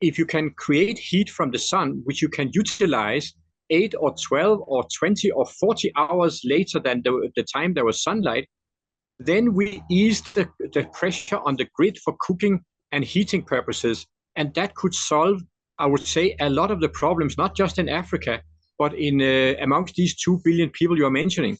if you can create heat from the sun, which you can utilize 8 or 12 or 20 or 40 hours later than the time there was sunlight, then we ease the pressure on the grid for cooking and heating purposes. And that could solve, I would say, a lot of the problems, not just in Africa, but in amongst these 2 billion people you are mentioning.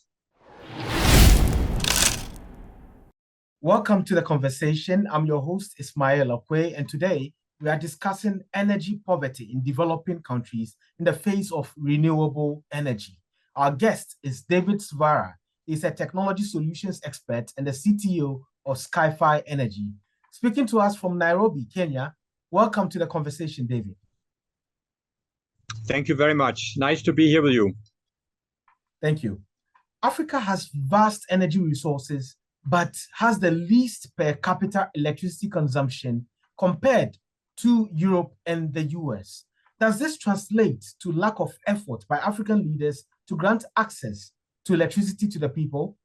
Welcome to the conversation. I'm your host, Ismail Okwe, and today we are discussing energy poverty in developing countries in the face of renewable energy. Our guest is David Svarrer. He's a technology solutions expert and the CTO of SkyFi Energy. Speaking to us from Nairobi, Kenya. Welcome to the conversation, David. Thank you very much. Nice to be here with you. Thank you. Africa has vast energy resources, but has the least per capita electricity consumption compared to Europe and the US. Does this translate to lack of effort by African leaders to grant access to electricity to the people?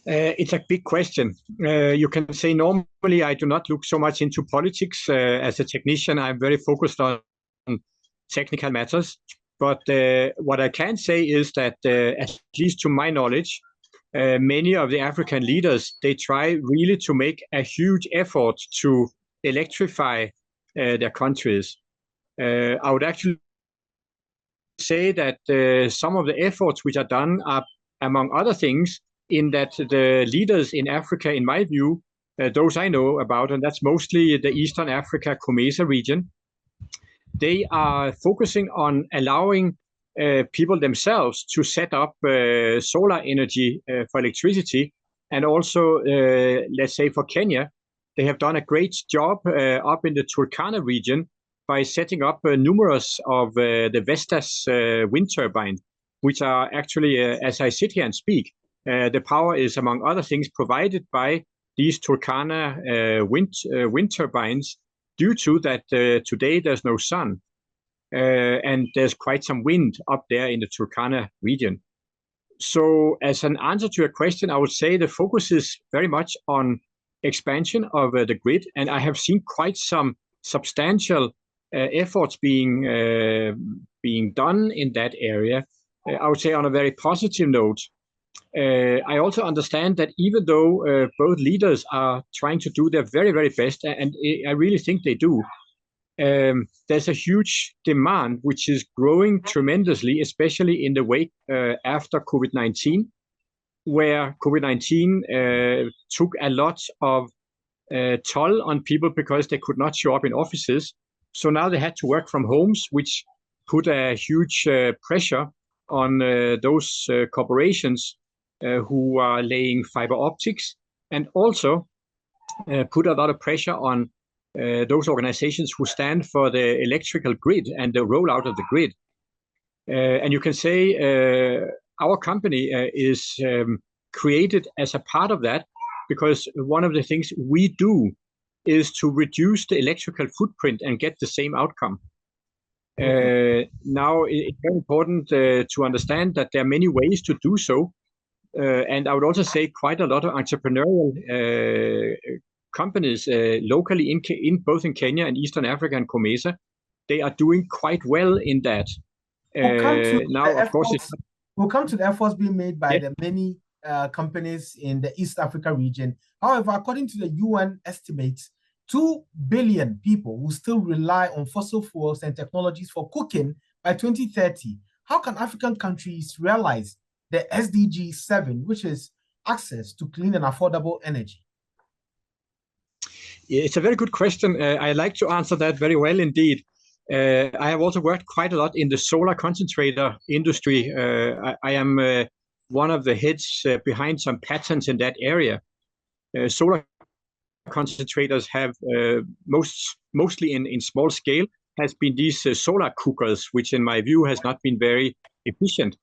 It's a big question. You can say normally I do not look so much into politics. As a technician, I'm very focused on technical matters. But what I can say is that, at least to my knowledge, many of the African leaders, they try really to make a huge effort to electrify their countries. I would actually say that some of the efforts which are done are, among other things, in that the leaders in Africa, in my view, those I know about, and that's mostly the Eastern Africa COMESA region, they are focusing on allowing people themselves to set up solar energy for electricity. And also, let's say for Kenya, they have done a great job up in the Turkana region by setting up numerous of the Vestas wind turbines, which are actually, as I sit here and speak, the power is, among other things, provided by these Turkana wind turbines, due to that today there's no sun. And there's quite some wind up there in the Turkana region. So as an answer to your question, I would say the focus is very much on expansion of the grid. And I have seen quite some substantial efforts being done in that area. I would say on a very positive note. I also understand that even though both leaders are trying to do their very, very best, and I really think they do, there's a huge demand which is growing tremendously, especially in the wake after COVID-19, where COVID-19 took a lot of toll on people because they could not show up in offices. So now they had to work from homes, which put a huge pressure on those corporations who are laying fiber optics, and also put a lot of pressure on those organizations who stand for the electrical grid and the rollout of the grid. And you can say our company is created as a part of that, because one of the things we do is to reduce the electrical footprint and get the same outcome. Now, it's very important to understand that there are many ways to do so. And I would also say quite a lot of entrepreneurial companies locally in both in Kenya and Eastern Africa and COMESA, they are doing quite well in that. We'll come to the efforts being made by the many companies in the East Africa region. However, according to the UN estimates, 2 billion people will still rely on fossil fuels and technologies for cooking by 2030. How can African countries realize the SDG 7, which is access to clean and affordable energy? It's a very good question. I like to answer that very well indeed. I have also worked quite a lot in the solar concentrator industry. I am one of the heads behind some patents in that area. Solar concentrators have mostly in small scale has been these solar cookers, which in my view has not been very efficient.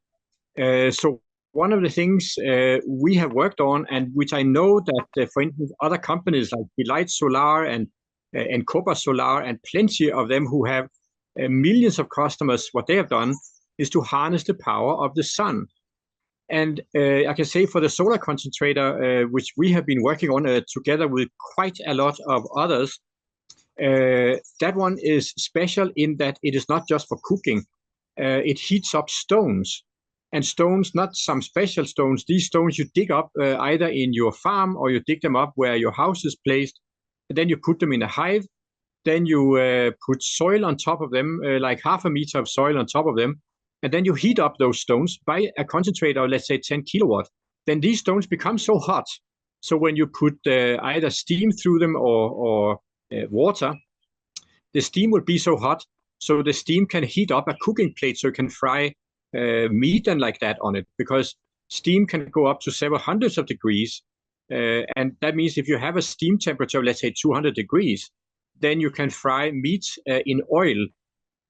So one of the things we have worked on, and which I know that, for instance, other companies like Delight Solar and Copa Solar and plenty of them who have millions of customers, what they have done is to harness the power of the sun. And I can say for the solar concentrator, which we have been working on together with quite a lot of others, That one is special in that it is not just for cooking. It heats up stones. And stones, not some special stones. These stones you dig up either in your farm or you dig them up where your house is placed. And then you put them in a hive. Then you put soil on top of them, like 0.5 meter of soil on top of them. And then you heat up those stones by a concentrator of, let's say, 10 kilowatt. Then these stones become so hot. So when you put either steam through them or water, the steam will be so hot. So the steam can heat up a cooking plate so you can fry meat and like that on it, because steam can go up to several hundreds of degrees. And that means if you have a steam temperature of, let's say, 200 degrees, then you can fry meat in oil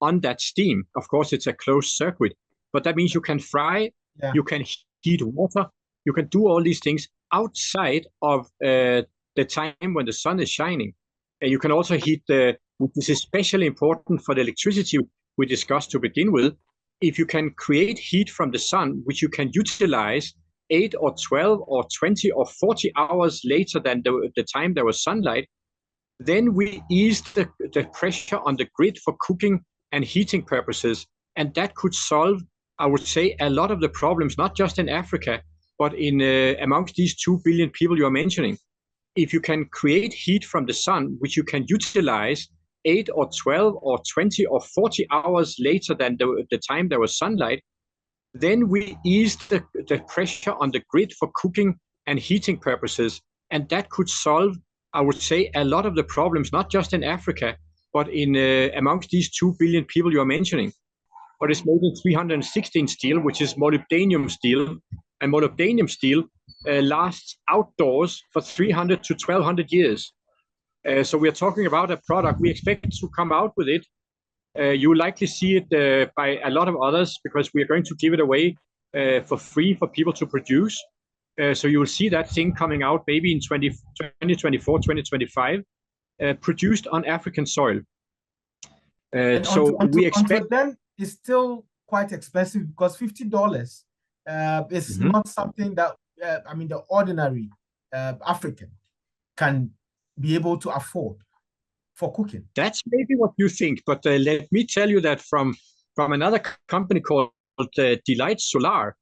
on that steam. Of course, it's a closed circuit, but that means you can fry, you can heat water, you can do all these things outside of the time when the sun is shining. And you can also heat which is especially important for the electricity we discussed to begin with. If you can create heat from the sun, which you can utilize 8 or 12 or 20 or 40 hours later than the time there was sunlight, then we ease the pressure on the grid for cooking and heating purposes. And that could solve, I would say, a lot of the problems, not just in Africa, but in amongst these 2 billion people you're mentioning. If you can create heat from the sun, which you can utilize 8 or 12 or 20 or 40 hours later than the time there was sunlight, then we ease the pressure on the grid for cooking and heating purposes. And that could solve, I would say, a lot of the problems, not just in Africa, but in amongst these 2 billion people you're mentioning. But it's made in 316 steel, which is molybdenum steel. And molybdenum steel lasts outdoors for 300 to 1,200 years. So we are talking about a product we expect to come out with it. You will likely see it by a lot of others, because we are going to give it away for free for people to produce. So you will see that thing coming out maybe in 2024, 2025, produced on African soil. So we expect then it's still quite expensive, because $50 is not something that I mean the ordinary African can be able to afford for cooking. That's maybe what you think, but let me tell you that from another company called Delight Solar,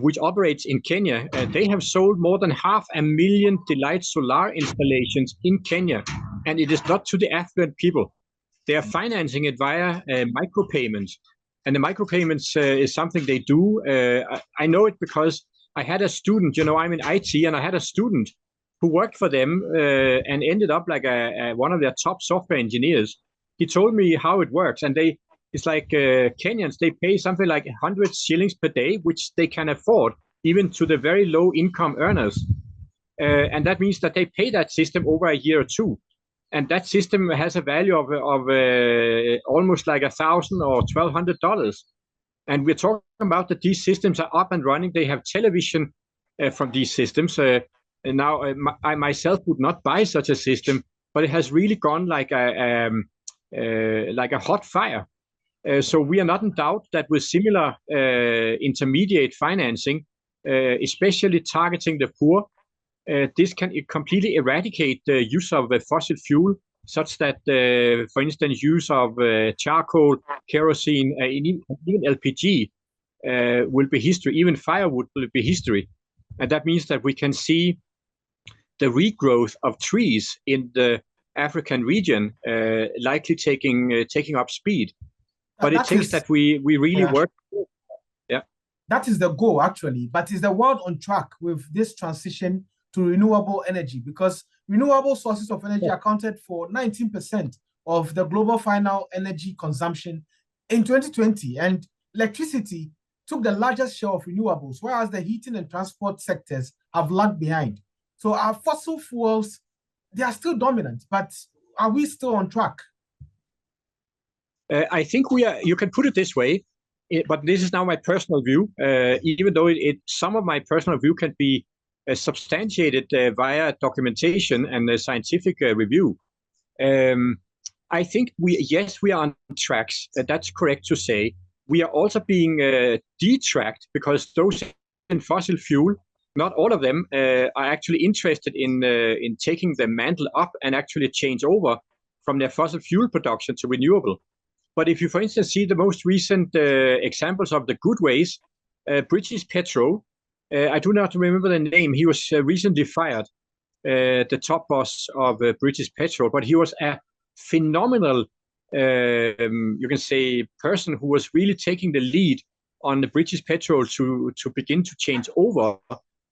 which operates in Kenya, they have sold more than 500,000 Delight Solar installations in Kenya, and it is not to the affluent people. They are financing it via micropayments, and the micropayments is something they do. I know it because I had a student, you know, I'm in IT, and I had a student who worked for them and ended up like one of their top software engineers. He told me how it works, and it's like Kenyans, they pay something like 100 shillings per day, which they can afford, even to the very low income earners. And that means that they pay that system over a year or two. And that system has a value of almost like $1,000 or $1,200. And we're talking about that these systems are up and running. They have television from these systems. And now I myself would not buy such a system, but it has really gone like a hot fire. So we are not in doubt that with similar intermediate financing, especially targeting the poor, this can completely eradicate the use of fossil fuel, such that, for instance, use of charcoal, kerosene, even LPG will be history. Even firewood will be history. And that means that we can see the regrowth of trees in the African region likely taking up speed. But it takes that we really work. Yeah, that is the goal, actually. But is the world on track with this transition to renewable energy? Because renewable sources of energy accounted for 19% of the global final energy consumption in 2020, and electricity took the largest share of renewables, whereas the heating and transport sectors have lagged behind. So our fossil fuels, they are still dominant, but are we still on track? I think we are. You can put it this way, but this is now my personal view. Even though some of my personal view can be substantiated via documentation and scientific review. I think we are on tracks. That's correct to say. We are also being detracked, because those in fossil fuel, not all of them are actually interested in taking the mantle up and actually change over from their fossil fuel production to renewable. But if you, for instance, see the most recent examples of the good ways, British Petrol, I do not remember the name. He was recently fired, the top boss of British Petrol, but he was a phenomenal, you can say, person who was really taking the lead on the British Petrol to begin to change over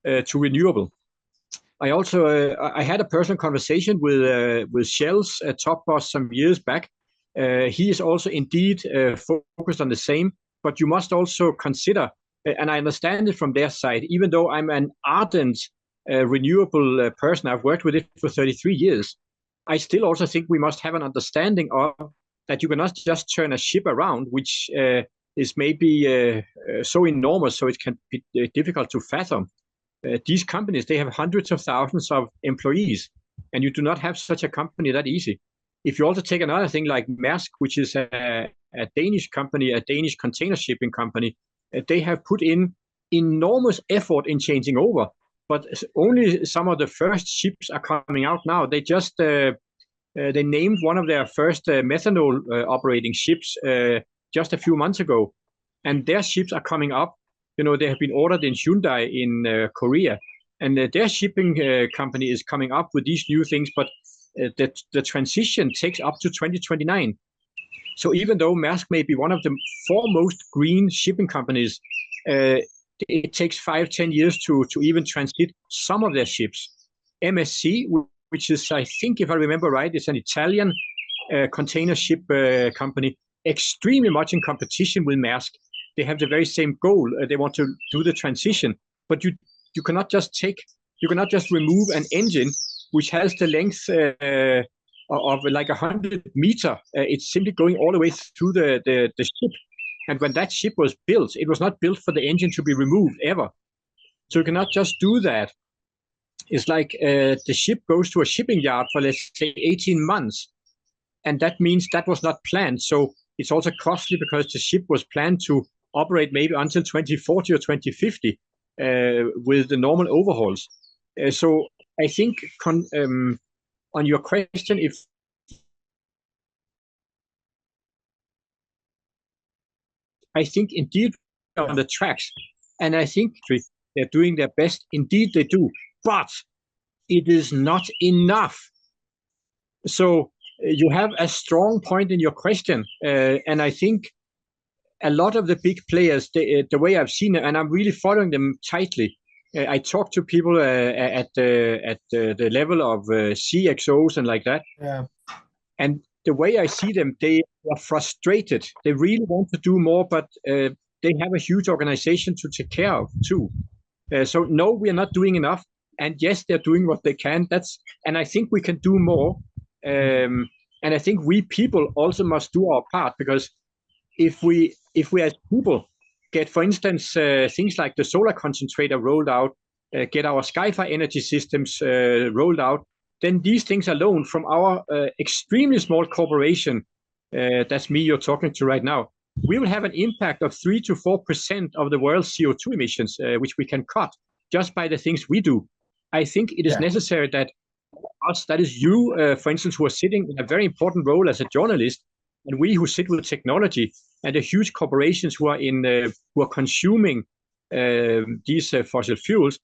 to renewable. I also I had a personal conversation with Shell's top boss some years back. He is also indeed focused on the same, but you must also consider, and I understand it from their side, even though I'm an ardent renewable person, I've worked with it for 33 years, I still also think we must have an understanding of that you cannot just turn a ship around, which is maybe so enormous, so it can be difficult to fathom. These companies, they have hundreds of thousands of employees, and you do not have such a company that easy. If you also take another thing like Maersk, which is a Danish company, a Danish container shipping company, they have put in enormous effort in changing over, but only some of the first ships are coming out now. They just they named one of their first methanol operating ships just a few months ago, and their ships are coming up. You know, they have been ordered in Hyundai in Korea, and their shipping company is coming up with these new things, but the transition takes up to 2029. So even though Maersk may be one of the foremost green shipping companies, it takes 5-10 years to even transit some of their ships. MSC, which is, I think, if I remember right, it's an Italian container ship company, extremely much in competition with Maersk. They have the very same goal. They want to do the transition, but you cannot just remove an engine which has the length of like 100 meters. It's simply going all the way through the ship. And when that ship was built, it was not built for the engine to be removed ever. So you cannot just do that. It's like the ship goes to a shipping yard for, let's say, 18 months. And that means that was not planned. So it's also costly because the ship was planned to operate maybe until 2040 or 2050 with the normal overhauls. So I think on your question, if I think indeed on the tracks, and I think they're doing their best. Indeed, they do, but it is not enough. So you have a strong point in your question, and I think a lot of the big players, the way I've seen it, and I'm really following them tightly. I talk to people at the level of CXOs and like that. Yeah. And the way I see them, they are frustrated. They really want to do more, but they have a huge organization to take care of too. So no, we are not doing enough. And yes, they're doing what they can. And I think we can do more. And I think we people also must do our part, because if we as people get, for instance, things like the solar concentrator rolled out, get our SkyFi Energy systems rolled out, then these things alone from our extremely small corporation, that's me you're talking to right now, we will have an impact of 3 to 4% of the world's CO2 emissions, which we can cut just by the things we do. I think it is necessary that us, that is you, for instance, who are sitting in a very important role as a journalist, and we who sit with technology, and the huge corporations who are consuming these fossil fuels,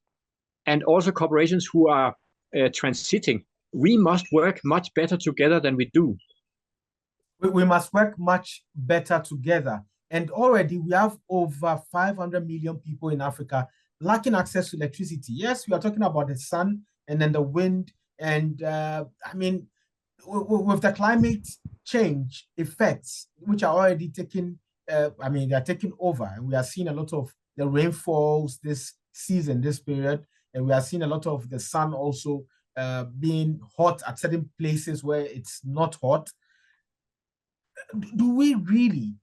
and also corporations who are transiting, we must work much better together than we do. We must work much better together. And already we have over 500 million people in Africa lacking access to electricity. Yes, we are talking about the sun and then the wind. And I mean, with the climate change effects, which are already taking, I mean, they are taking over. And we are seeing a lot of the rainfalls this season, this period. And we are seeing a lot of the sun also being hot at certain places where it's not hot. Do we really,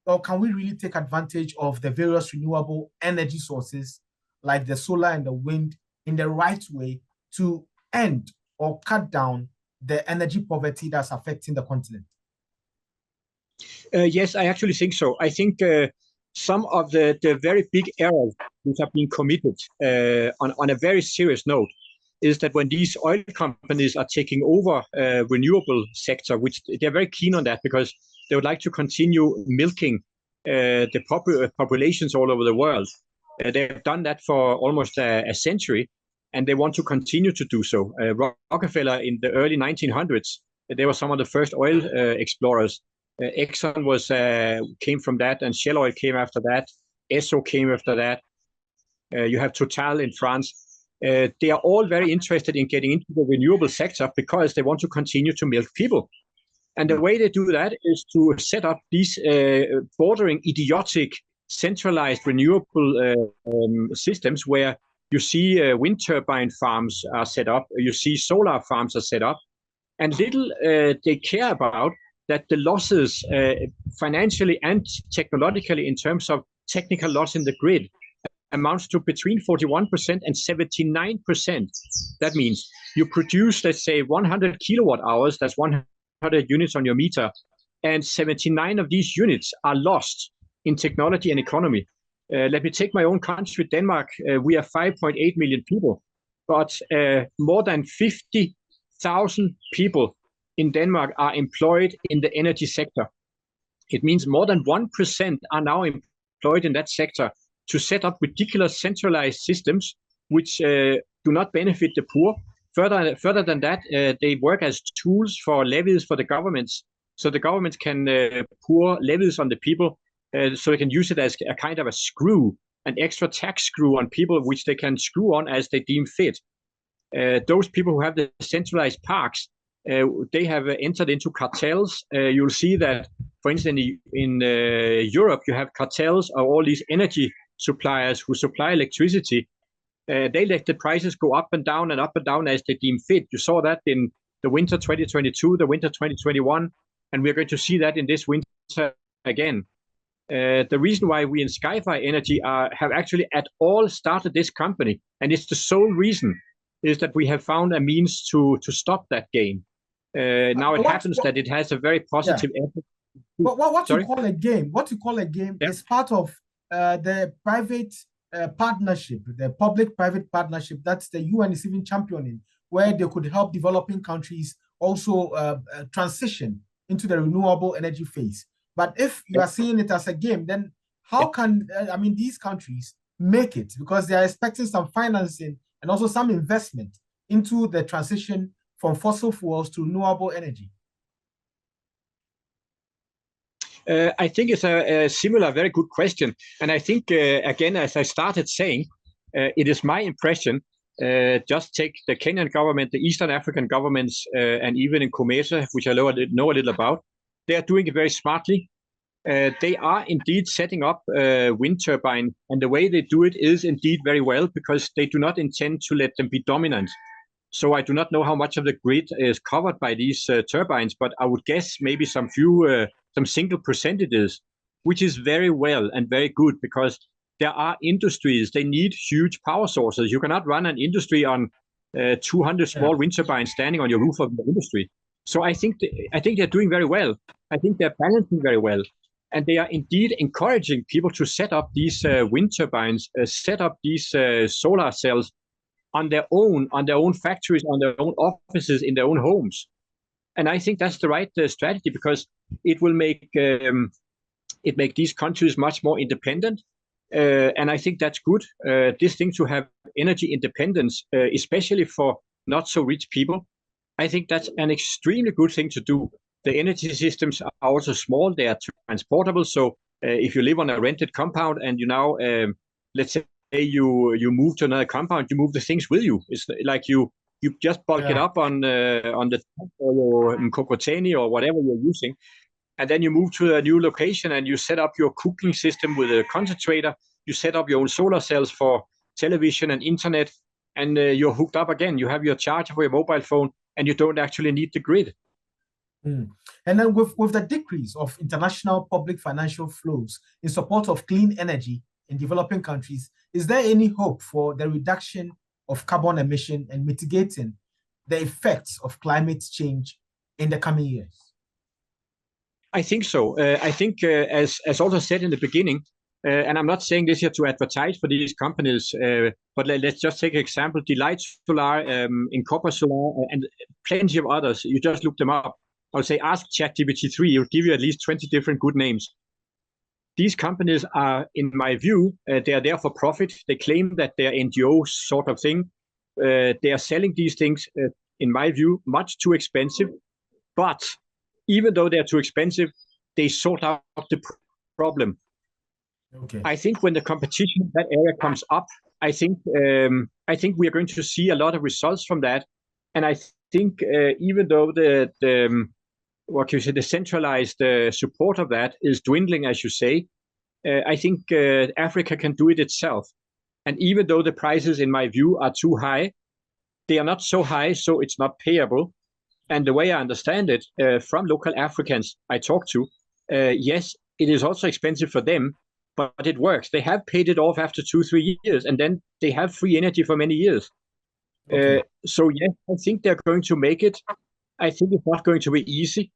or can we really take advantage of the various renewable energy sources like the solar and the wind in the right way to end or cut down the energy poverty that's affecting the continent? Yes, I actually think so. I think some of the very big errors which have been committed on a very serious note, is that when these oil companies are taking over renewable sector, which they're very keen on that because they would like to continue milking the populations all over the world. They've done that for almost a century, and they want to continue to do so. Rockefeller in the early 1900s, they were some of the first oil explorers. Exxon came from that, and Shell Oil came after that. Esso came after that. You have Total in France. They are all very interested in getting into the renewable sector because they want to continue to milk people. And the way they do that is to set up these bordering idiotic centralized renewable systems where you see wind turbine farms are set up, you see solar farms are set up, and little they care about that the losses financially and technologically in terms of technical loss in the grid amounts to between 41% and 79%. That means you produce, let's say, 100 kilowatt hours, that's 100 units on your meter, and 79 of these units are lost in technology and economy. Let me take my own country, Denmark. We are 5.8 million people, but more than 50,000 people in Denmark are employed in the energy sector. It means more than 1% are now employed in that sector to set up ridiculous centralized systems which do not benefit the poor. Further than that, they work as tools for levies for the governments. So the governments can pour levies on the people so they can use it as a kind of a screw, an extra tax screw on people which they can screw on as they deem fit. Those people who have the centralized parks, they have entered into cartels. You'll see that, for instance, in Europe, you have cartels of all these energy suppliers who supply electricity. They let the prices go up and down as they deem fit. You saw that in the winter 2022, the winter 2021, and we're going to see that in this winter again. The reason why we in SkyFi Energy have actually at all started this company, and it's the sole reason, is that we have found a means to stop that game. Now it happens that it has a very positive effect. What you call a game? What you call a game is part of the private partnership, the public-private partnership that the UN is even championing, where they could help developing countries also transition into the renewable energy phase. But if you are seeing it as a game, then how can these countries make it? Because they are expecting some financing and also some investment into the transition from fossil fuels to renewable energy. I think it's a similar, very good question. And I think, again, as I started saying, it is my impression, just take the Kenyan government, the Eastern African governments, and even in Qonversation, which I know a little about, they are doing it very smartly. They are indeed setting up wind turbine, and the way they do it is indeed very well because they do not intend to let them be dominant. So I do not know how much of the grid is covered by these turbines, but I would guess maybe some single percentages, which is very well and very good because there are industries, they need huge power sources. You cannot run an industry on 200 small wind turbines standing on your roof of the industry. So I think they're doing very well. I think they're balancing very well. And they are indeed encouraging people to set up these wind turbines, set up these solar cells on their own factories, on their own offices, in their own homes. And I think that's the right strategy because it will make these countries much more independent. And I think that's good. This thing to have energy independence, especially for not so rich people, I think that's an extremely good thing to do. The energy systems are also small, they are transportable. So if you live on a rented compound and you now, let's say you move to another compound, you move the things with you. It's like you just bulk it up on the or your mkokoteni or whatever you're using. And then you move to a new location and you set up your cooking system with a concentrator. You set up your own solar cells for television and internet, and you're hooked up again. You have your charger for your mobile phone, and you don't actually need the grid. And then with the decrease of international public financial flows in support of clean energy in developing countries, is there any hope for the reduction of carbon emission and mitigating the effects of climate change in the coming years? I think so. I think, as also said in the beginning, and I'm not saying this here to advertise for these companies, but let's just take an example, Delight Solar, in Copper Solar, and plenty of others. You just look them up. I'll say ask ChatGPT 3, it'll give you at least 20 different good names. These companies are, in my view, they are there for profit. They claim that they're NGO sort of thing. They are selling these things, in my view, much too expensive. But even though they're too expensive, they sort out the problem. Okay. I think when the competition in that area comes up, I think we are going to see a lot of results from that. And I think even though the centralized support of that is dwindling, as you say, I think Africa can do it itself. And even though the prices, in my view, are too high, they are not so high, so it's not payable. And the way I understand it from local Africans I talk to, yes, it is also expensive for them, but it works. They have paid it off after 2-3 years, and then they have free energy for many years. Okay. So yes, I think they're going to make it. I think it's not going to be easy.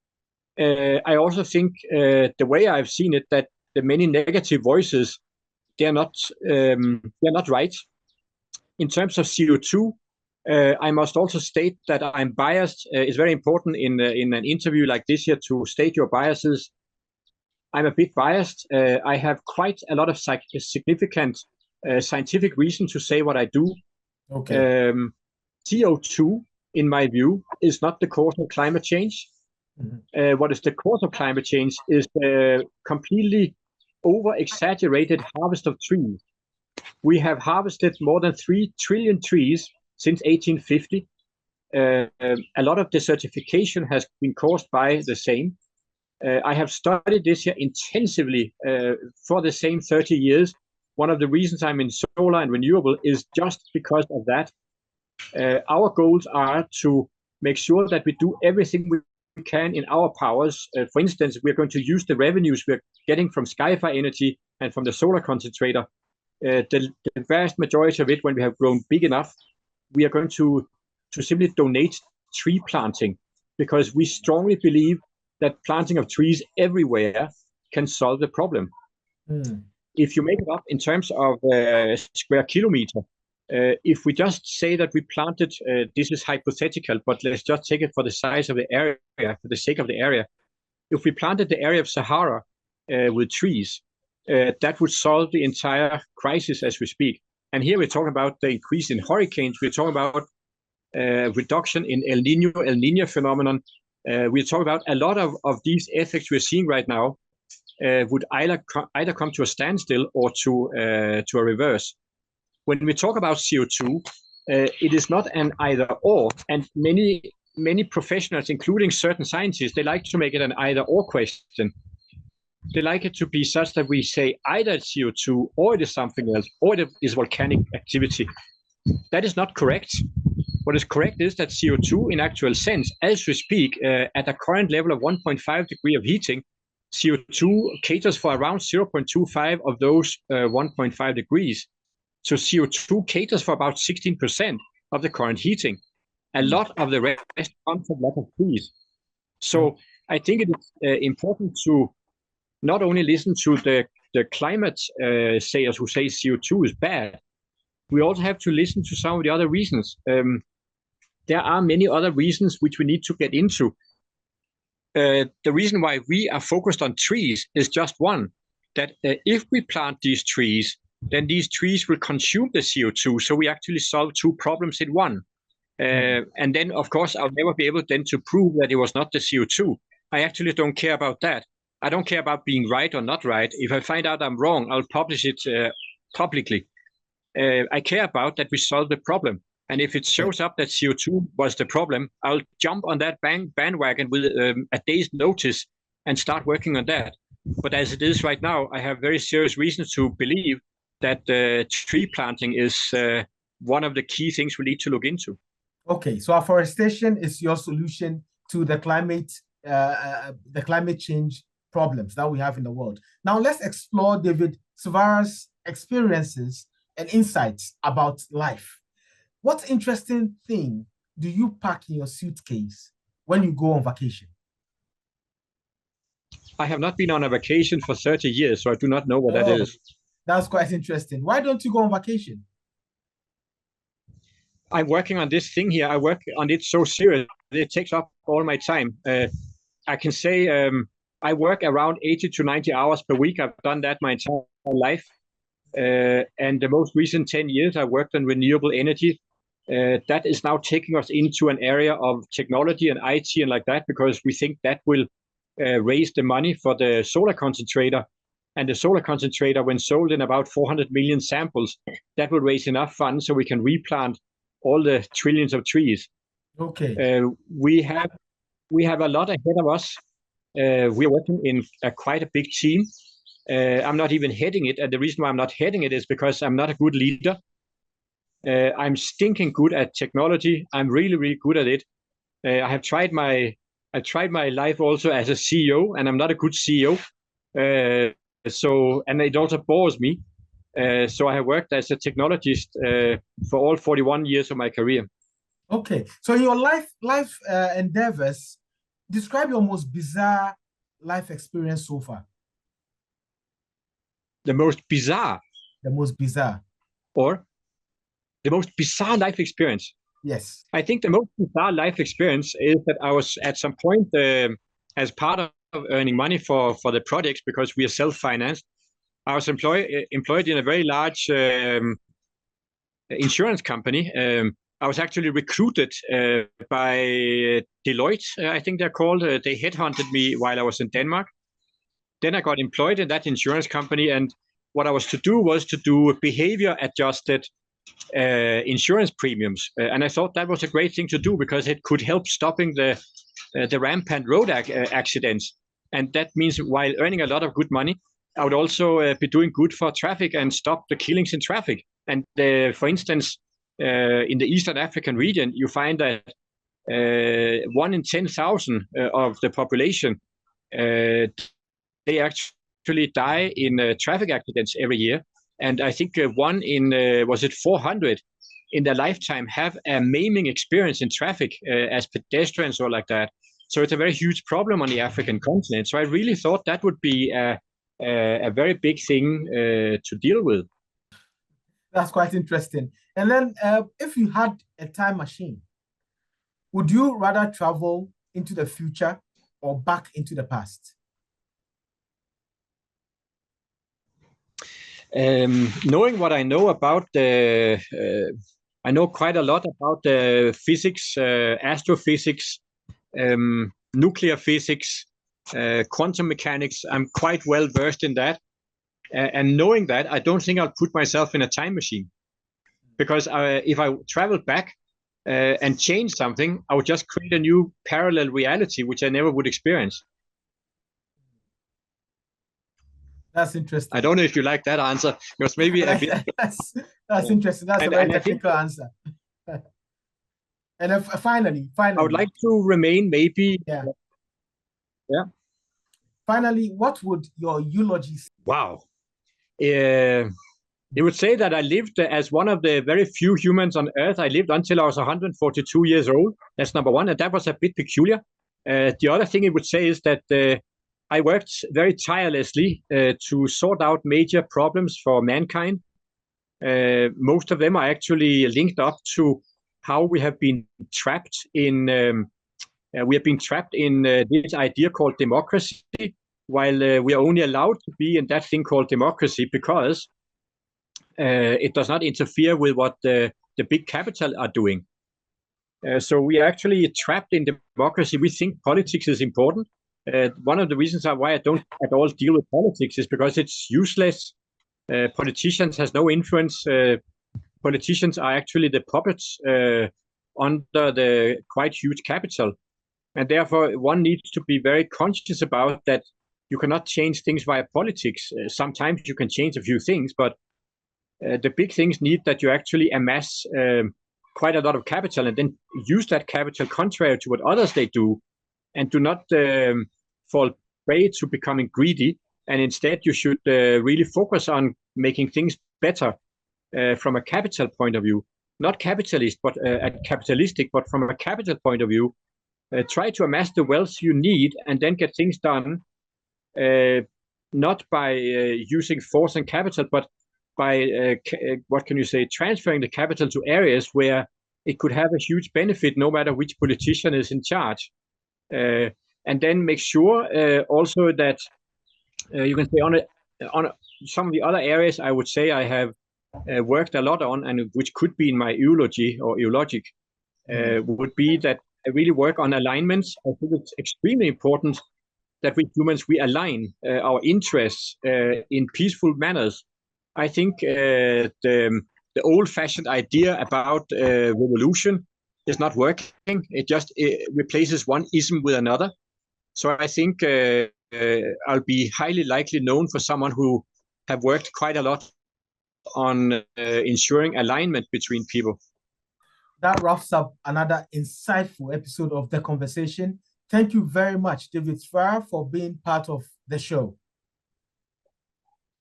I also think the way I've seen it, that the many negative voices, they're not right. In terms of CO2, I must also state that I'm biased. It's very important in an interview like this here to state your biases. I'm a bit biased. I have quite a lot of significant scientific reason to say what I do. Okay. CO2, in my view, is not the cause of climate change. Mm-hmm. What is the cause of climate change is the completely over-exaggerated harvest of trees. We have harvested more than 3 trillion trees since 1850. A lot of desertification has been caused by the same. I have studied this here intensively for the same 30 years. One of the reasons I'm in solar and renewable is just because of that. Our goals are to make sure that we do everything we can in our powers. For instance, we're going to use the revenues we're getting from SkyFi Energy and from the solar concentrator. The vast majority of it, when we have grown big enough, we are going to simply donate tree planting, because we strongly believe that planting of trees everywhere can solve the problem. If you make it up in terms of square kilometer, if we just say that we planted, this is hypothetical, but let's just take it for the size of the area, for the sake of the area. If we planted the area of Sahara with trees, that would solve the entire crisis as we speak. And here we're talking about the increase in hurricanes. We're talking about reduction in El Nino phenomenon. We're talking about a lot of these effects we're seeing right now would either come to a standstill or to a reverse. When we talk about CO2, it is not an either or, and many professionals, including certain scientists, they like to make it an either or question. They like it to be such that we say either it's CO2 or it is something else, or it is volcanic activity. That is not correct. What is correct is that CO2, in actual sense, as we speak, at a current level of 1.5 degree of heating, CO2 caters for around 0.25 of those 1.5 degrees. So CO2 caters for about 16% of the current heating. A lot of the rest comes from lack of trees. So I think it is important to not only listen to the climate sayers who say CO2 is bad, we also have to listen to some of the other reasons. There are many other reasons which we need to get into. The reason why we are focused on trees is just one, that if we plant these trees, then these trees will consume the CO2. So we actually solve two problems in one. And then, of course, I'll never be able then to prove that it was not the CO2. I actually don't care about that. I don't care about being right or not right. If I find out I'm wrong, I'll publish it publicly. I care about that we solve the problem. And if it shows up that CO2 was the problem, I'll jump on that bandwagon with a day's notice and start working on that. But as it is right now, I have very serious reasons to believe that tree planting is one of the key things we need to look into. Okay, so afforestation is your solution to the climate change problems that we have in the world. Now let's explore David Svarrer's experiences and insights about life. What interesting thing do you pack in your suitcase when you go on vacation? I have not been on a vacation for 30 years, so I do not know what that is. That's quite interesting. Why don't you go on vacation? I'm working on this thing here. I work on it so seriously. It takes up all my time. I can say I work around 80 to 90 hours per week. I've done that my entire life. And the most recent 10 years, I worked on renewable energy. That is now taking us into an area of technology and IT and like that, because we think that will raise the money for the solar concentrator. And the solar concentrator, when sold in about 400 million samples, that will raise enough funds so we can replant all the trillions of trees. Okay. We have a lot ahead of us. We're working in quite a big team. I'm not even heading it, and the reason why I'm not heading it is because I'm not a good leader. I'm stinking good at technology. I'm really, really good at it. I've tried my life also as a CEO, and I'm not a good CEO. And it also bores me. So I have worked as a technologist for all 41 years of my career. Okay. So in your life endeavors, describe your most bizarre life experience so far. The most bizarre? The most bizarre. Or the most bizarre life experience? Yes. I think the most bizarre life experience is that I was at some point, as part of earning money for the projects, because we are self-financed, I was employed in a very large insurance company. I was actually recruited by Deloitte, I think they're called. They headhunted me while I was in Denmark. Then I got employed in that insurance company, and what I was to do behavior-adjusted insurance premiums. And I thought that was a great thing to do because it could help stopping the rampant road accidents. And that means while earning a lot of good money, I would also be doing good for traffic and stop the killings in traffic. And for instance, in the Eastern African region, you find that 1 in 10,000 of the population, they actually die in traffic accidents every year. And I think 1 in, 400 in their lifetime have a maiming experience in traffic as pedestrians or like that. So it's a very huge problem on the African continent. So I really thought that would be a very big thing to deal with. That's quite interesting. And then if you had a time machine, would you rather travel into the future or back into the past? Knowing what I know about I know quite a lot about the physics, astrophysics, nuclear physics, quantum mechanics. I'm quite well versed in that. And knowing that, I don't think I'll put myself in a time machine, because if I travel back and change something, I would just create a new parallel reality, which I never would experience. That's interesting. I don't know if you like that answer, because maybe a bit. That's interesting. That's a very technical answer. And then finally, I would like to remain maybe. Yeah. Finally, what would your eulogy say? Wow. It would say that I lived as one of the very few humans on Earth. I lived until I was 142 years old. That's number one, and that was a bit peculiar. The other thing it would say is that I worked very tirelessly to sort out major problems for mankind. Most of them are actually linked up to how we have been trapped in this idea called democracy, while we are only allowed to be in that thing called democracy because it does not interfere with what the big capital are doing. So we are actually trapped in democracy. We think politics is important. One of the reasons why I don't at all deal with politics is because it's useless. Politicians has no influence. Politicians are actually the puppets under the quite huge capital. And therefore, one needs to be very conscious about that. You cannot change things via politics. Sometimes you can change a few things, but the big things need that you actually amass quite a lot of capital and then use that capital contrary to what others they do, and do not fall prey to becoming greedy. And instead, you should really focus on making things better from a capital point of view, not capitalist, but capitalistic, but from a capital point of view. Try to amass the wealth you need and then get things done not by using force and capital, but by what can you say, transferring the capital to areas where it could have a huge benefit, no matter which politician is in charge, and then make sure also that you can say on some of the other areas I would say I have worked a lot on, and which could be in my eulogy or eulogic, would be that I really work on alignments. I think it's extremely important that we humans, we align our interests in peaceful manners. I think the old-fashioned idea about revolution is not working. It just replaces one ism with another. So I think I'll be highly likely known for someone who have worked quite a lot on ensuring alignment between people. That wraps up another insightful episode of The Conversation. Thank you very much, David Svarrer, for being part of the show.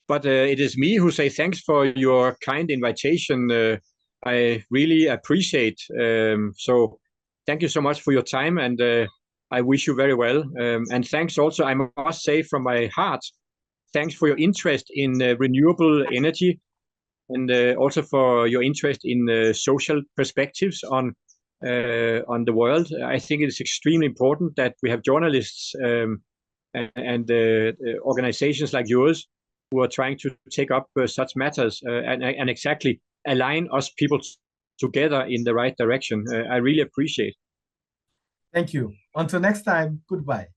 But it is me who say thanks for your kind invitation. I really appreciate. So thank you so much for your time, and I wish you very well. And thanks also, I must say from my heart, thanks for your interest in renewable energy, and also for your interest in social perspectives on the world. I think it is extremely important that we have journalists and organizations like yours who are trying to take up such matters and exactly align us people together in the right direction. I really appreciate. Thank you. Until next time, goodbye.